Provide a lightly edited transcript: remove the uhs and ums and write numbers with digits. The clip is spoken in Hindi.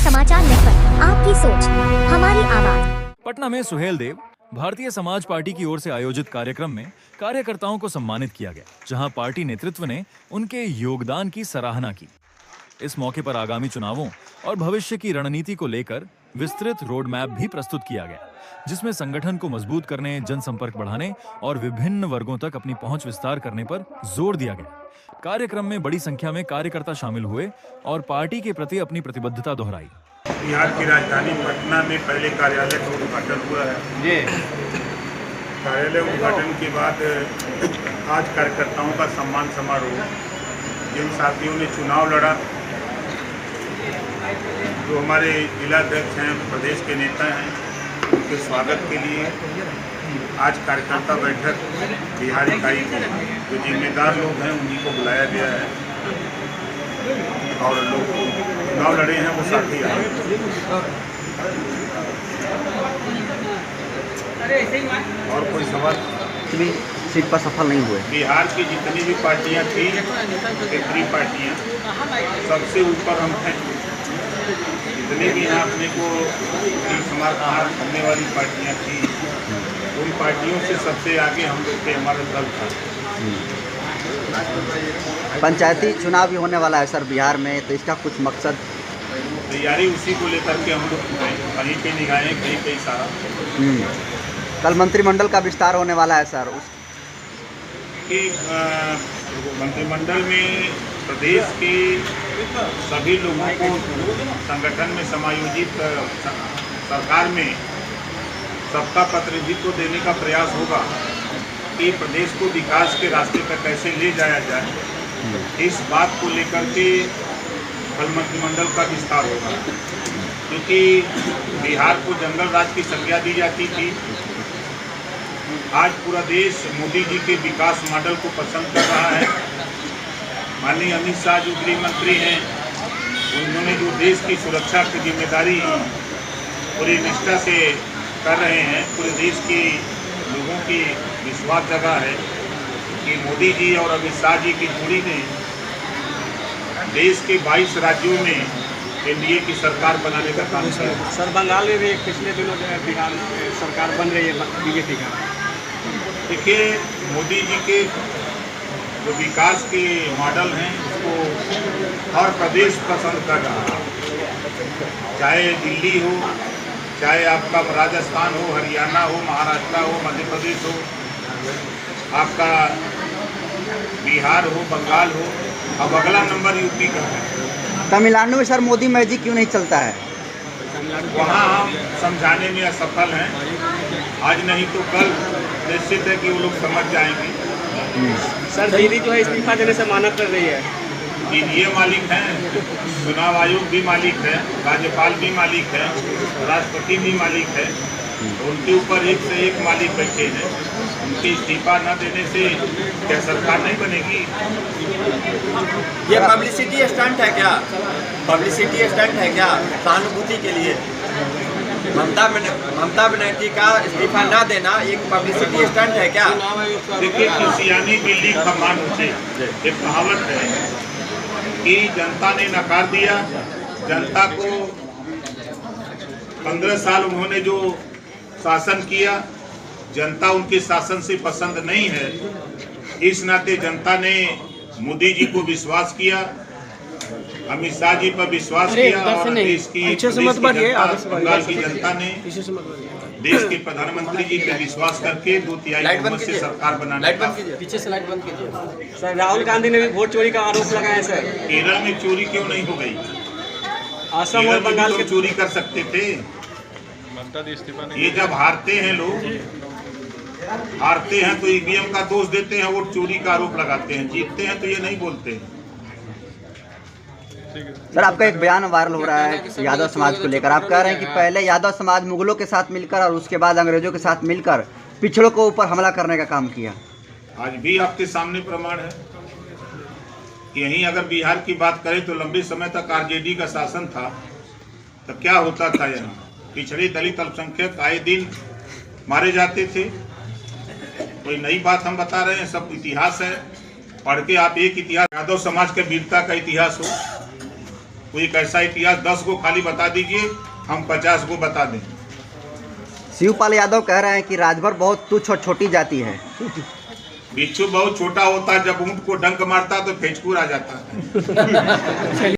समाचार नेटवर्क, आपकी सोच हमारी आवाज। पटना में सुहेल देव भारतीय समाज पार्टी की ओर से आयोजित कार्यक्रम में कार्यकर्ताओं को सम्मानित किया गया, जहां पार्टी नेतृत्व ने उनके योगदान की सराहना की। इस मौके पर आगामी चुनावों और भविष्य की रणनीति को लेकर विस्तृत रोड मैप भी प्रस्तुत किया गया, जिसमें संगठन को मजबूत करने, जनसंपर्क बढ़ाने और विभिन्न वर्गों तक अपनी पहुंच विस्तार करने पर जोर दिया गया। कार्यक्रम में बड़ी संख्या में कार्यकर्ता शामिल हुए और पार्टी के प्रति अपनी प्रतिबद्धता दोहराई। बिहार की राजधानी पटना में पहले कार्यालय का उद्घाटन हुआ है। कार्यालय उद्घाटन के बाद आज कार्यकर्ताओं का सम्मान समारोह, जिन साथियों ने चुनाव लड़ा, जो हमारे जिलाध्यक्ष हैं, प्रदेश के नेता हैं, उनके स्वागत के लिए आज कार्यकर्ता बैठक बिहार इकाई की जो जिम्मेदार लोग हैं उन्हीं को बुलाया गया है और लोग चुनाव लड़े हैं वो साथी आए। और कोई सवाल? भी सीट पर सफल नहीं हुए। बिहार की जितनी भी पार्टियां थी, केंद्रीय पार्टियां, सबसे ऊपर हम हैं। जितने भी यहाँ अपने को समर्थन करने वाली पार्टियां थी, उन पार्टियों से सबसे आगे हम लोग थे, हमारा दल था। पंचायती चुनाव भी होने वाला है सर बिहार में, तो इसका कुछ मकसद? तैयारी उसी को लेकर के हम लोग कहीं पे निगाहें, कहीं पे इशारा। कल मंत्रिमंडल का विस्तार होने वाला है सर, कि मंत्रिमंडल में प्रदेश के सभी लोगों को संगठन में समायोजित सरकार में सबका प्रतिनिधित्व देने का प्रयास होगा कि प्रदेश को विकास के रास्ते पर कैसे ले जाया जाए। इस बात को लेकर के कल मंत्रिमंडल का विस्तार होगा, क्योंकि बिहार को जंगल राज की संज्ञा दी जाती थी। आज पूरा देश मोदी जी के विकास मॉडल को पसंद कर रहा है। माननीय अमित शाह जो गृह मंत्री हैं, उन्होंने जो देश की सुरक्षा की जिम्मेदारी पूरी निष्ठा से कर रहे हैं, पूरे देश के लोगों की विश्वास जगा है कि मोदी जी और अमित शाह जी की जोड़ी ने देश के 22 राज्यों में एनडीए की सरकार बनाने का काम किया। सर बंगाल में भी पिछले दिनों बिहार सरकार बन रही है बीजेपी का। देखिए, मोदी जी के जो विकास के मॉडल हैं उसको हर प्रदेश पसंद कर रहा है, चाहे दिल्ली हो, चाहे आपका राजस्थान हो, हरियाणा हो, महाराष्ट्र हो, मध्य प्रदेश हो, आपका बिहार हो, बंगाल हो। अब अगला नंबर यूपी का है। तमिलनाडु में सर मोदी मैजिक क्यों नहीं चलता है? वहाँ हम समझाने में असफल हैं। आज नहीं तो कल निश्चित है कि वो लोग समझ जाएंगे। सर दीदी जो है इस्तीफा देने से माना कर रही है। ये मालिक हैं, चुनाव आयोग भी मालिक है, राज्यपाल भी मालिक है, राष्ट्रपति भी मालिक है, उनके ऊपर एक से एक मालिक बैठे हैं। उनके इस्तीफा न देने से क्या सरकार नहीं बनेगी? ये पब्लिसिटी स्टंट है क्या? पब्लिसिटी स्टंट है क्या सहानुभूति के लिए? ममता बनर्जी का इस्तीफा ना देना एक पब्लिसिटी स्टंट है क्या? देखिए, सियानी बिल्ली का मान उठे, एक कहावत है कि जनता ने नकार दिया। जनता को 15 साल उन्होंने जो शासन किया, जनता उनके शासन से पसंद नहीं है। इस नाते जनता ने मोदी जी को विश्वास किया, अमित शाह जी पर विश्वास किया और देश की बंगाल की जनता ने देश के प्रधानमंत्री जी पे विश्वास करके 2/3 बहुमत से सरकार बनाने का। पीछे से लाइट बंद कीजिए। सर राहुल गांधी ने भी वोट चोरी का आरोप लगाया सर। केरल में चोरी क्यों नहीं हो गई? असम और बंगाल के चोरी कर सकते थे। ये जब हारते हैं लोग, हारते हैं तो ईवीएम का दोष देते हैं, वोट चोरी का आरोप लगाते हैं। जीतते हैं तो ये नहीं बोलते हैं। सर आपका एक बयान वायरल हो रहा है यादव समाज को लेकर। आप कह रहे हैं कि पहले यादव समाज मुगलों के साथ मिलकर और उसके बाद अंग्रेजों के साथ मिलकर पिछड़ों को ऊपर हमला करने का काम किया। आज भी आपके सामने प्रमाण है। यहीं अगर बिहार की बात करें तो लंबे समय तक आरजेडी का शासन था, तो क्या होता था? यहाँ पिछड़े दलित अल्पसंख्यक आए दिन मारे जाते थे। कोई नई बात हम बता रहे हैं, सब इतिहास है। पढ़ के आप एक इतिहास, यादव समाज के वीरता का इतिहास हो कोई एक ऐसा इतिहास 10 को खाली बता दीजिए, हम 50 को बता दें। शिवपाल यादव कह रहे हैं कि राजभर बहुत तुच्छ और छोटी जाति है। बिच्छू बहुत छोटा होता है, जब ऊंट को डंक मारता तो फेंचकूर आ जाता है।